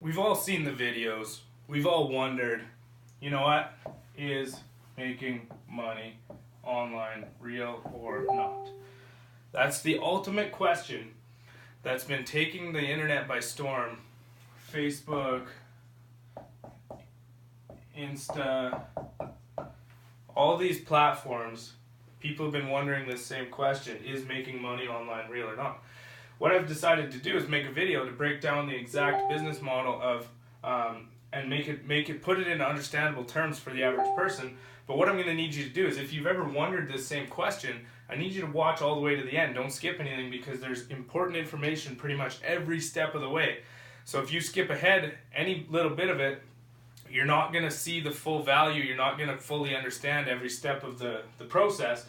we've all seen the videos. We've all wondered, you know what, is making money online real or not? That's the ultimate question that's been taking the internet by storm. Facebook, Insta, all these platforms, people have been wondering this same question: is making money online real or not? What I've decided to do is make a video to break down the exact business model of and put it in understandable terms for the average person. But what I'm going to need you to do is, if you've ever wondered this same question, I need you to watch all the way to the end. Don't skip anything, because there's important information pretty much every step of the way. So if you skip ahead any little bit of it, you're not going to see the full value. You're not going to fully understand every step of the process,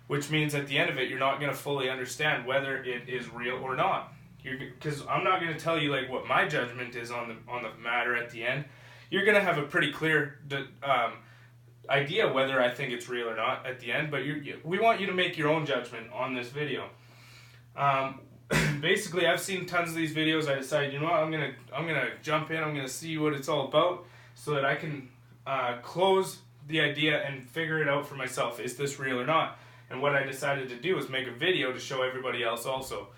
which means at the end of it, you're not going to fully understand whether it is real or not. Because I'm not going to tell you like what my judgment is on the matter at the end. You're going to have a pretty clear idea whether I think it's real or not at the end, but we want you to make your own judgment on this video. Basically, I've seen tons of these videos. I decided, you know what, I'm gonna jump in. I'm gonna see what it's all about, so that I can close the idea and figure it out for myself. Is this real or not? And what I decided to do was make a video to show everybody else also.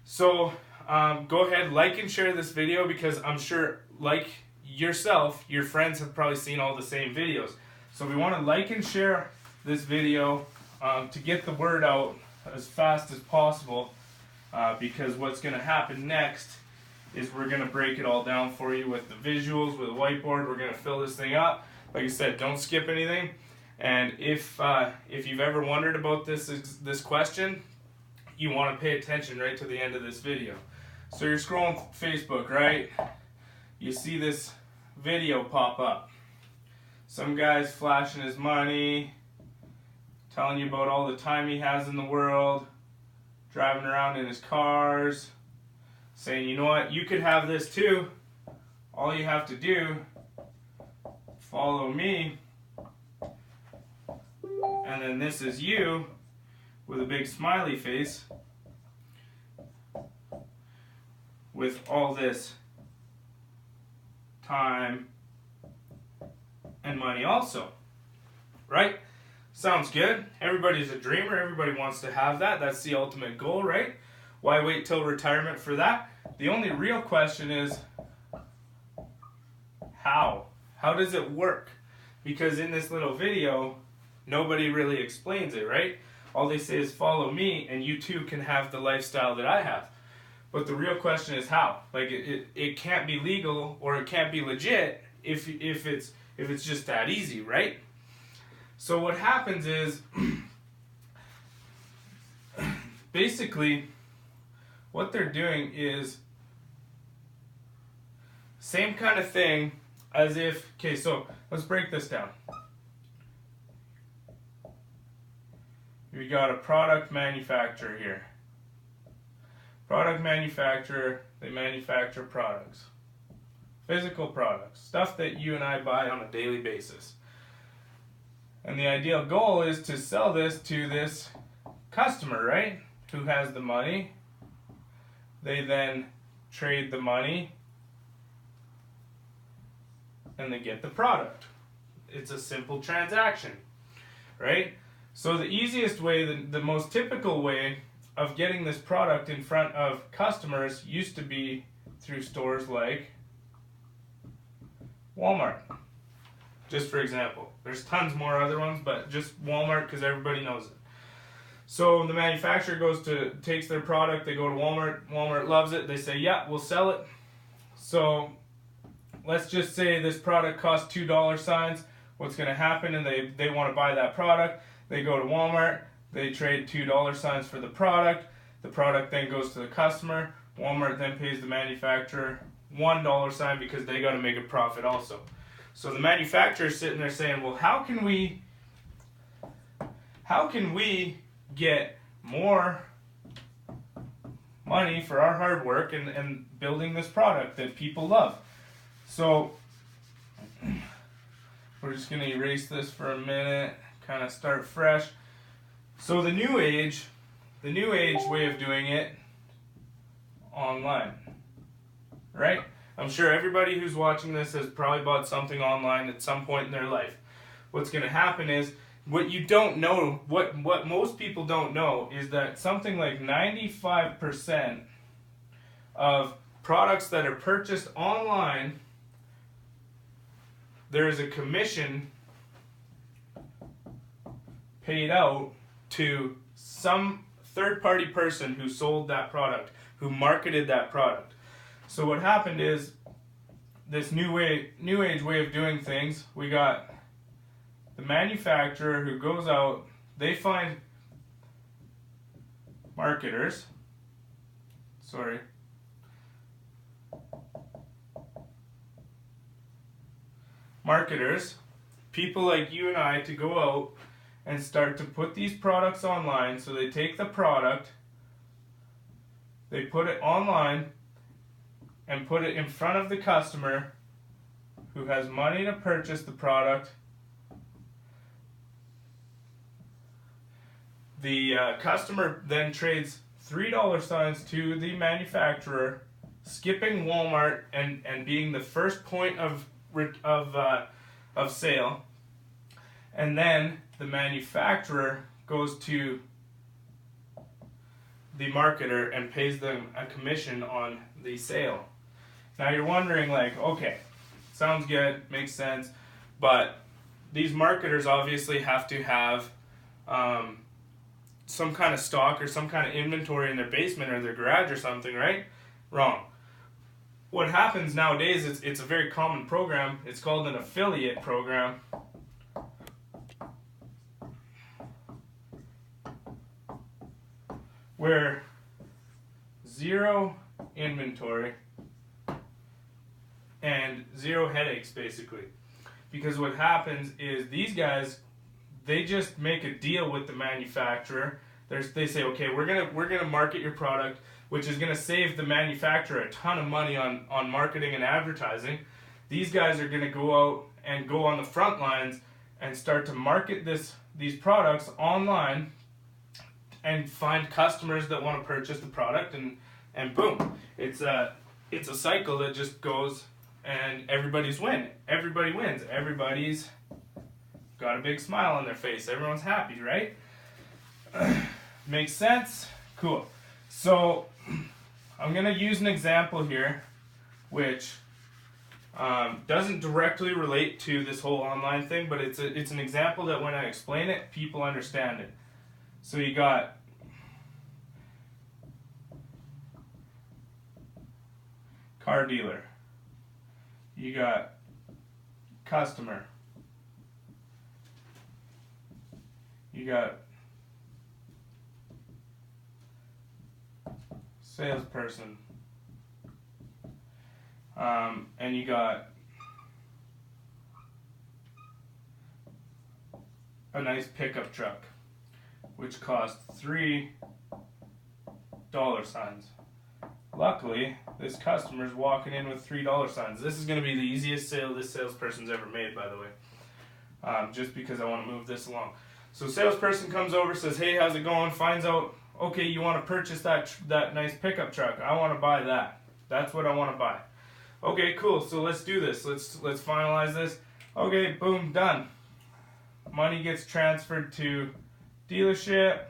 So go ahead, like and share this video, because I'm sure, like yourself, your friends have probably seen all the same videos. So we want to like and share this video to get the word out as fast as possible, because what's going to happen next is we're going to break it all down for you with the visuals, with a whiteboard. We're going to fill this thing up. Like I said, don't skip anything. And if you've ever wondered about this question, you want to pay attention right to the end of this video. So you're scrolling Facebook, right? You see this video pop up. Some guy's flashing his money, telling you about all the time he has in the world, driving around in his cars, saying, you know what, you could have this too. All you have to do, follow me. And then this is you with a big smiley face with all this time and money also, right? Sounds good. Everybody's a dreamer. Everybody wants to have that. That's the ultimate goal, right? Why wait till retirement for that? The only real question is how? How does it work? Because in this little video, nobody really explains it, right? All they say is follow me and you too can have the lifestyle that I have. But the real question is how? Like it can't be legal or it can't be legit if it's just that easy, right? So what happens is basically what they're doing is same kind of thing as if, okay, so let's break this down. We got a product manufacturer here. Product manufacturer, they manufacture products. Physical products, stuff that you and I buy on a daily basis. And the ideal goal is to sell this to this customer, right? Who has the money. They then trade the money and they get the product. It's a simple transaction, right? So the easiest way, the most typical way of getting this product in front of customers used to be through stores like Walmart. Just for example. There's tons more other ones, but just Walmart because everybody knows it. So the manufacturer takes their product, they go to Walmart, Walmart loves it, they say, yeah, we'll sell it. So let's just say this product costs $2 signs. What's going to happen, and they want to buy that product, they go to Walmart, they trade $2 signs for the product then goes to the customer, Walmart then pays the manufacturer $1 sign because they got to make a profit also. So the manufacturer is sitting there saying, well, how can we get more money for our hard work and building this product that people love? So we're just going to erase this for a minute, kind of start fresh. So the new age way of doing it online, right? I'm sure everybody who's watching this has probably bought something online at some point in their life. What's going to happen is, what you don't know, what most people don't know, is that something like 95% of products that are purchased online, there is a commission paid out to some third-party person who sold that product, who marketed that product. So what happened is, this new age way of doing things, we got the manufacturer who goes out, they find marketers, people like you and I, to go out and start to put these products online. So they take the product, they put it online, and put it in front of the customer who has money to purchase the product. The customer then trades $3 signs to the manufacturer, skipping Walmart and being the first point of sale. And then the manufacturer goes to the marketer and pays them a commission on the sale. Now you're wondering, like, okay, sounds good, makes sense, but these marketers obviously have to have some kind of stock or some kind of inventory in their basement or their garage or something, right? Wrong. What happens nowadays is, it's a very common program. It's called an affiliate program. Where zero inventory and zero headaches, basically. Because what happens is, these guys, they just make a deal with the manufacturer. They say, okay, we're gonna market your product, which is gonna save the manufacturer a ton of money on marketing and advertising. These guys are gonna go out and go on the front lines and start to market these products online and find customers that want to purchase the product, and boom, it's a cycle that just goes, and everybody wins. Everybody's got a big smile on their face. Everyone's happy, right? Makes sense? Cool. So I'm going to use an example here which doesn't directly relate to this whole online thing, but it's an example that when I explain it, people understand it. So you got car dealer, you got customer, you got salesperson, and you got a nice pickup truck, which cost $3 signs. Luckily, this customer's walking in with $3 signs. This is going to be the easiest sale this salesperson's ever made, by the way, just because I want to move this along. So salesperson comes over, says, hey, how's it going? Finds out, okay, you want to purchase that nice pickup truck. I want to buy that. That's what I want to buy. Okay, cool. So let's do this. Let's finalize this. Okay, boom, done. Money gets transferred to dealership.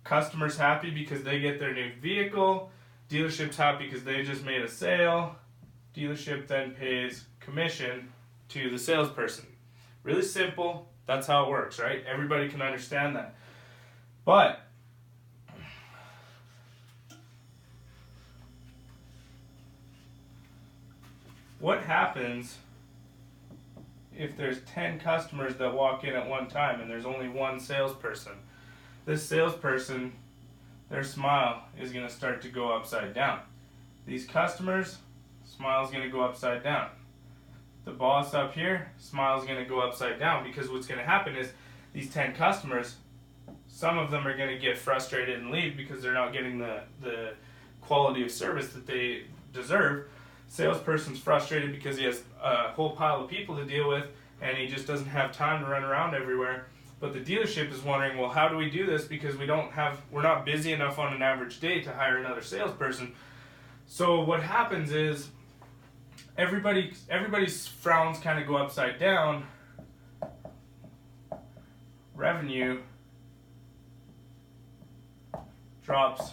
Customer's happy because they get their new vehicle. Dealership's happy because they just made a sale. Dealership then pays commission to the salesperson. Really simple. That's how it works, right? Everybody can understand that. But what happens if there's 10 customers that walk in at one time and there's only one salesperson? This salesperson, their smile is going to start to go upside down. These customers, smile is going to go upside down. The boss up here, smile is going to go upside down, because what's going to happen is these 10 customers, some of them are going to get frustrated and leave because they're not getting the quality of service that they deserve. Salesperson's frustrated because he has a whole pile of people to deal with and he just doesn't have time to run around everywhere. But the dealership is wondering, well, how do we do this? Because we're not busy enough on an average day to hire another salesperson. So what happens is everybody's frowns kind of go upside down. Revenue drops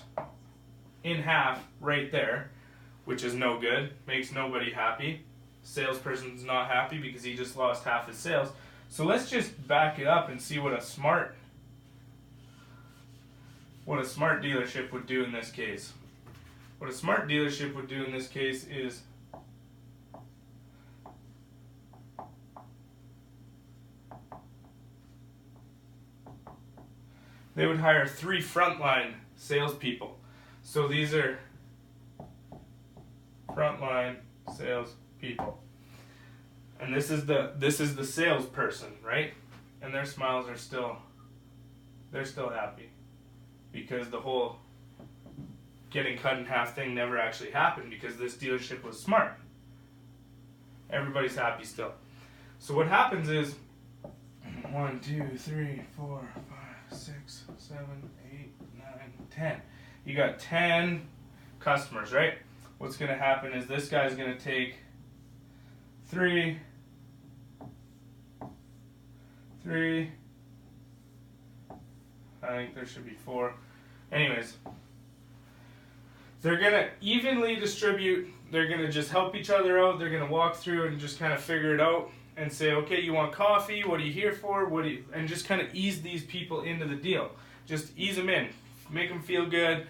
in half right there, which is no good, makes nobody happy. Salesperson's not happy because he just lost half his sales. So let's just back it up and see what a smart dealership would do in this case. What a smart dealership would do in this case is they would hire 3 frontline salespeople. So these are frontline salespeople, and this is the salesperson, right? And their smiles are they're still happy because the whole getting cut in half thing never actually happened because this dealership was smart. Everybody's happy still. So what happens is 1, 2, 3, 4, 5, 6, 7, 8, 9, 10. You got 10 customers, right? What's going to happen is this guy's going to take 3, I think there should be 4. Anyways, they're going to evenly distribute. They're going to just help each other out. They're going to walk through and just kind of figure it out and say, okay, you want coffee? What are you here for? And just kind of ease these people into the deal. Just ease them in. Make them feel good.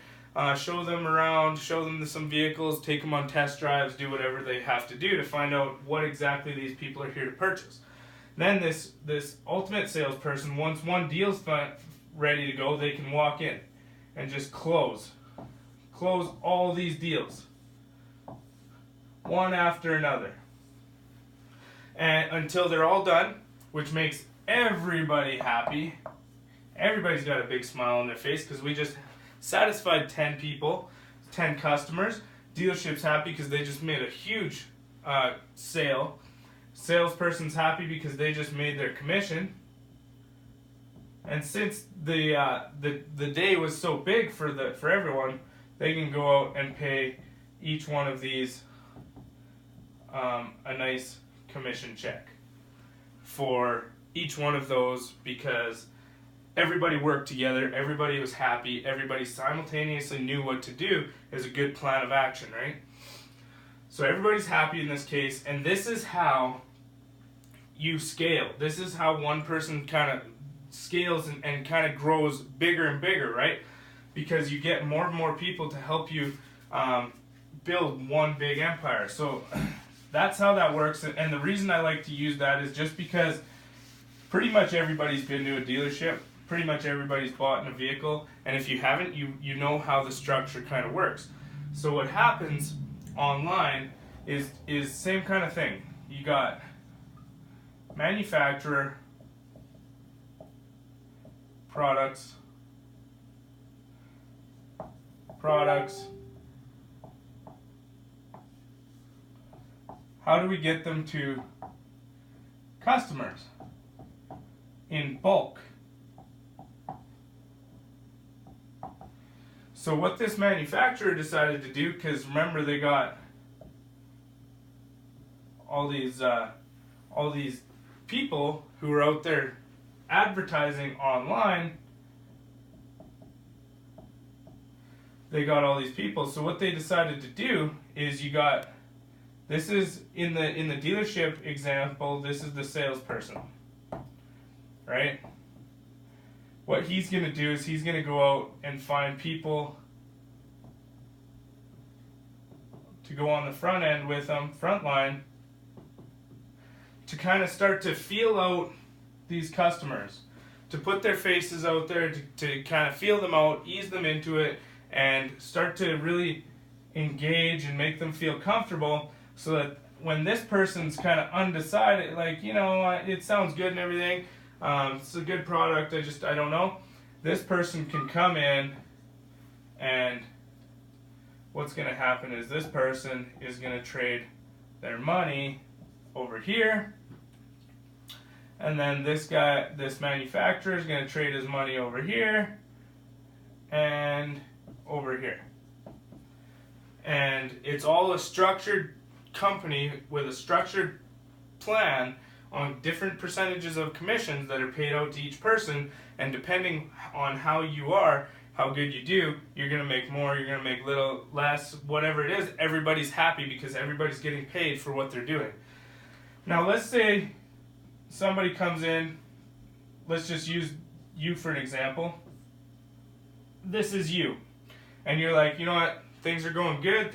Show them around, show them some vehicles, take them on test drives, do whatever they have to do to find out what exactly these people are here to purchase. Then this ultimate salesperson, once one deal's ready to go, they can walk in and just close all these deals, one after another, and until they're all done, which makes everybody happy. Everybody's got a big smile on their face because we just satisfied 10 people, 10 customers. Dealership's happy because they just made a huge sale. Salesperson's happy because they just made their commission. And since the day was so big for everyone, they can go out and pay each one of these a nice commission check for each one of those because everybody worked together, everybody was happy, everybody simultaneously knew what to do is a good plan of action, right? So everybody's happy in this case, and this is how you scale. This is how one person kind of scales and kind of grows bigger and bigger, right? Because you get more and more people to help you build one big empire. So that's how that works, and the reason I like to use that is just because pretty much everybody's been to a dealership. Pretty much everybody's bought in a vehicle, and if you haven't, you know how the structure kind of works. So what happens online is same kind of thing. You got manufacturer, products, how do we get them to customers in bulk? So what this manufacturer decided to do, because remember they got all these people who are out there advertising online. They got all these people. So what they decided to do is this is in the dealership example. This is the salesperson, right? What he's going to do is he's going to go out and find people to go on the front end with them, front line, to kind of start to feel out these customers, to put their faces out there, to kind of feel them out, ease them into it, and start to really engage and make them feel comfortable so that when this person's kind of undecided, like, you know, it sounds good and everything, it's a good product, I don't know. This person can come in, and what's going to happen is this person is going to trade their money over here, and then this manufacturer is going to trade his money over here and over here. And it's all a structured company with a structured plan on different percentages of commissions that are paid out to each person, and depending on how you are, how good you do, you're going to make more, you're going to make little less, whatever it is, everybody's happy because everybody's getting paid for what they're doing. Now let's say somebody comes in, let's just use you for an example. This is you. And you're like, you know what, things are going good,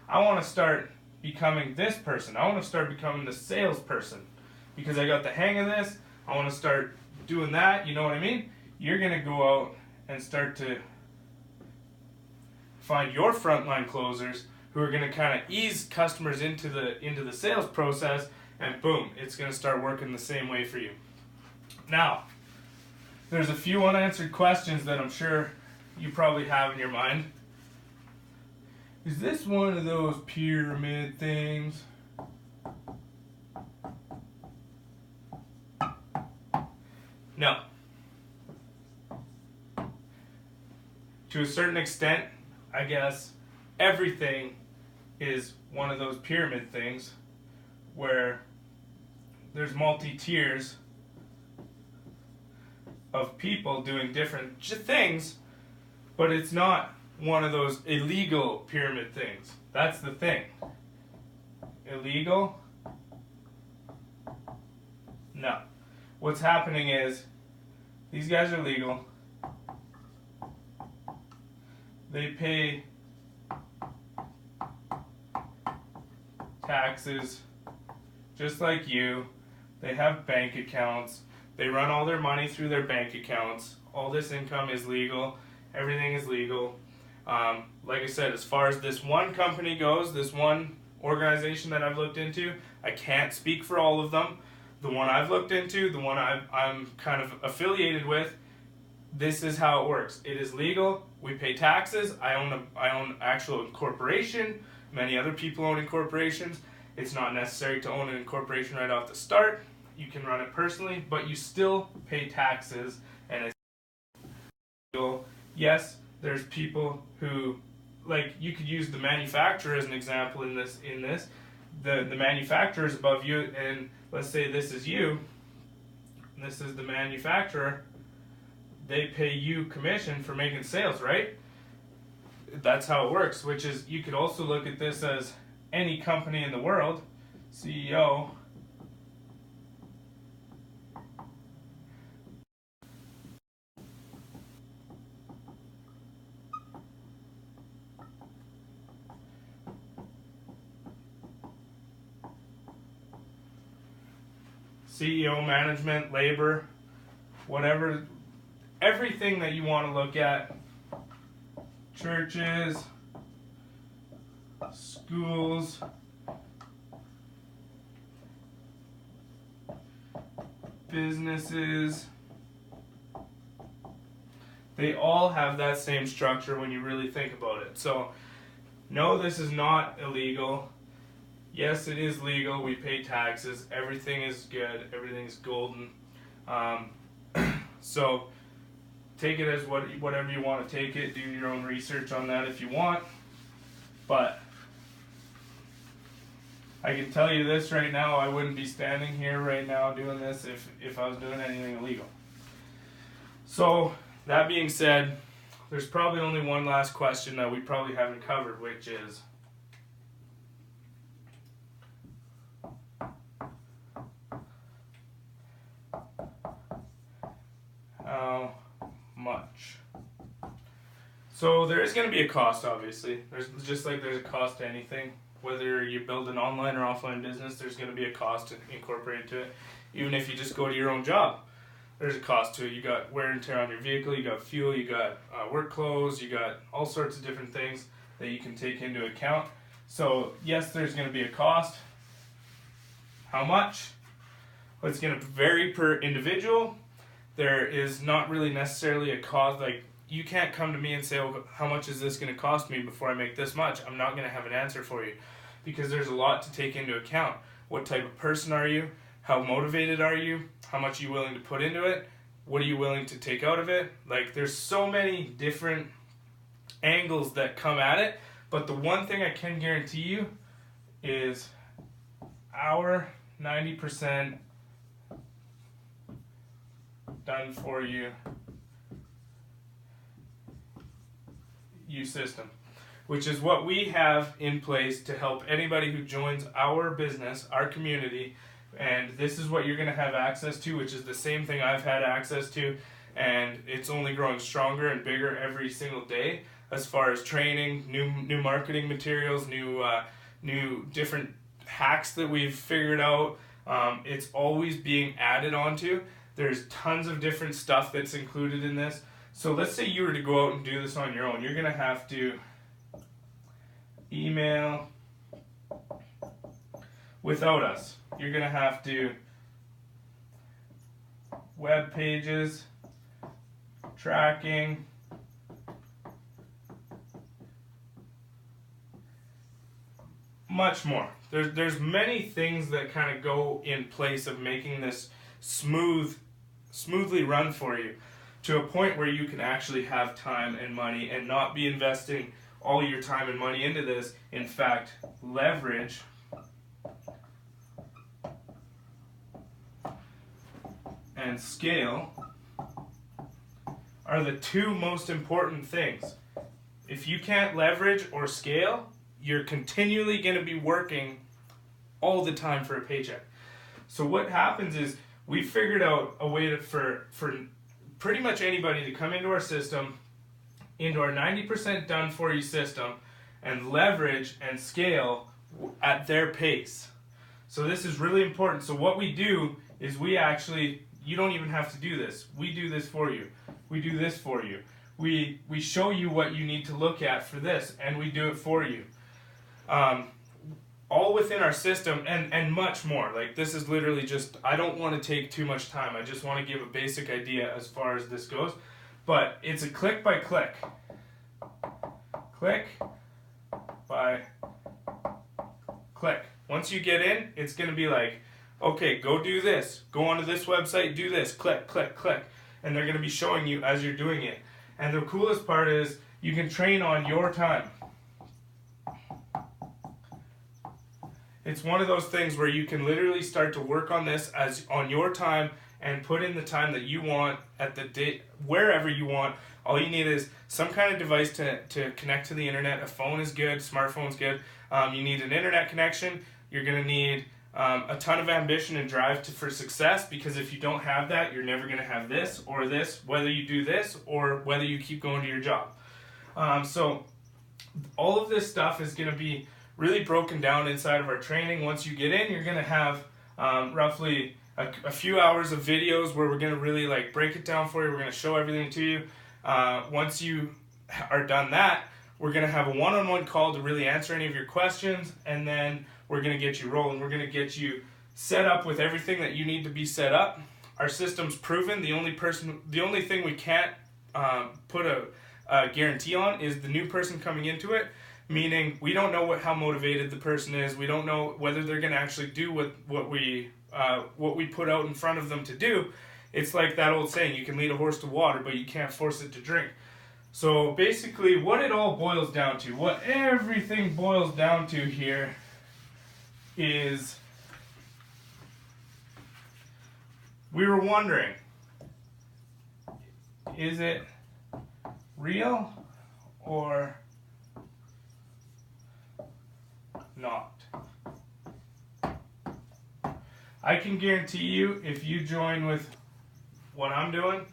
I want to start becoming this person. I want to start becoming the salesperson because I got the hang of this. I want to start doing that, you know what I mean? You're going to go out and start to find your frontline closers who are going to kind of ease customers into the sales process, and boom, it's going to start working the same way for you. Now, there's a few unanswered questions that I'm sure you probably have in your mind. Is this one of those pyramid things? No. To a certain extent, I guess, everything is one of those pyramid things where there's multi-tiers of people doing different things, but it's not one of those illegal pyramid things. That's the thing. Illegal? No. What's happening is these guys are legal. They pay taxes just like you. They have bank accounts. They run all their money through their bank accounts. All this income is legal. Everything is legal. Like I said, as far as this one company goes, this one organization that I've looked into, I can't speak for all of them. The one I've looked into, the one I'm kind of affiliated with, this is how it works. It is legal. We pay taxes. I own actual incorporation. Many other people own incorporations. It's not necessary to own an incorporation right off the start. You can run it personally, but you still pay taxes, and it's legal. Yes, there's people who, like, you could use the manufacturer as an example in this. The manufacturer is above you, and let's say this is you, and this is the manufacturer. They pay you commission for making sales, right? That's how it works, which is, you could also look at this as any company in the world, CEO, management, labor, whatever, everything that you want to look at, churches, schools, businesses, they all have that same structure when you really think about it. So, no, this is not illegal. Yes, it is legal. We pay taxes. Everything is good. Everything's golden. So take it as whatever you want to take it. Do your own research on that if you want. But I can tell you this right now, I wouldn't be standing here right now doing this if I was doing anything illegal. So that being said, there's probably only one last question that we probably haven't covered, which is, how much? So there is going to be a cost, obviously. There's just like there's a cost to anything. Whether you build an online or offline business, there's going to be a cost incorporated to it. Even if you just go to your own job, there's a cost to it. You got wear and tear on your vehicle, you got fuel, you got work clothes, you got all sorts of different things that you can take into account. So yes, there's going to be a cost. How much? Well, it's going to vary per individual. There is not really necessarily a cost. Like, you can't come to me and say, oh, how much is this going to cost me before I make this much? I'm not going to have an answer for you because there's a lot to take into account. What type of person are you? How motivated are you? How much are you willing to put into it? What are you willing to take out of it? Like, there's so many different angles that come at it, but the one thing I can guarantee you is our 90% done for you system, which is what we have in place to help anybody who joins our business, our community. And this is what you're going to have access to, which is the same thing I've had access to, and it's only growing stronger and bigger every single day as far as training, new marketing materials, new different hacks that we've figured out. It's always being added onto. There's tons of different stuff that's included in this. So let's say you were to go out and do this on your own. You're going to have to email without us. You're going to have to web pages, tracking, much more. There's many things that kind of go in place of making this smoothly run for you, to a point where you can actually have time and money and not be investing all your time and money into this. In fact, leverage and scale are the two most important things. If you can't leverage or scale, you're continually going to be working all the time for a paycheck. So what happens is we figured out a way for pretty much anybody to come into our system, into our 90% done for you system, and leverage and scale at their pace. So this is really important. So what we do is you don't even have to do this. We do this for you. We do this for you. We show you what you need to look at for this, and we do it for you. All within our system, and much more. Like, this is literally just, I don't want to take too much time. I just want to give a basic idea as far as this goes. But it's a click by click. Click by click. Once you get in, it's going to be like, okay, go do this. Go onto this website, do this. Click, click, click. And they're going to be showing you as you're doing it. And the coolest part is you can train on your time. It's one of those things where you can literally start to work on this as on your time and put in the time that you want at the date, wherever you want. All you need is some kind of device to connect to the internet. A phone is good, smartphone's good. You need an internet connection. You're going to need a ton of ambition and drive for success, because if you don't have that, you're never going to have this, whether you do this or whether you keep going to your job. So all of this stuff is going to be really broken down inside of our training. Once you get in, you're going to have roughly a few hours of videos where we're going to really like break it down for you. We're going to show everything to you. Once you are done that, we're going to have a one-on-one call to really answer any of your questions, and then we're going to get you rolling. We're going to get you set up with everything that you need to be set up. Our system's proven. The only thing we can't put a guarantee on is the new person coming into it. Meaning, we don't know how motivated the person is. We don't know whether they're going to actually do what we put out in front of them to do. It's like that old saying, you can lead a horse to water, but you can't force it to drink. So basically, what it all boils down to, what everything boils down to here is, we were wondering, is it real or not? I can guarantee you, if you join with what I'm doing,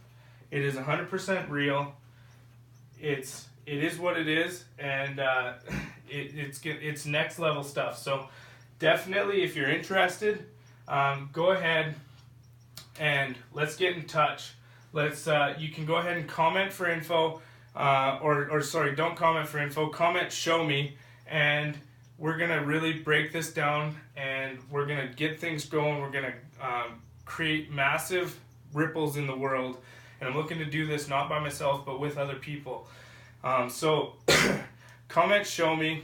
it is 100% real. It is what it is, and it's next level stuff. So definitely, if you're interested, go ahead and let's get in touch. You can go ahead and comment for info, or sorry, don't comment for info. Comment, show me, and we're going to really break this down, and we're going to get things going. We're going to create massive ripples in the world, and I'm looking to do this not by myself, but with other people. So comment, show me,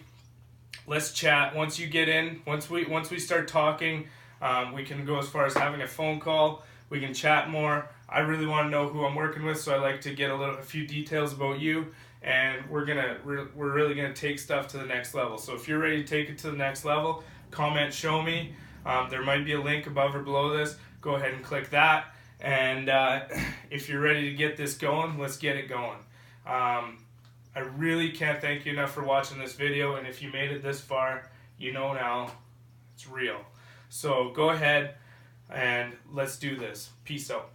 let's chat. Once you get in, once we start talking, we can go as far as having a phone call. We can chat more. I really want to know who I'm working with, so I like to get a few details about you. And we're really gonna take stuff to the next level. So if you're ready to take it to the next level, comment show me. There might be a link above or below this. Go ahead and click that. And if you're ready to get this going, let's get it going. I really can't thank you enough for watching this video, and if you made it this far, you know now it's real. So go ahead and let's do this. Peace out.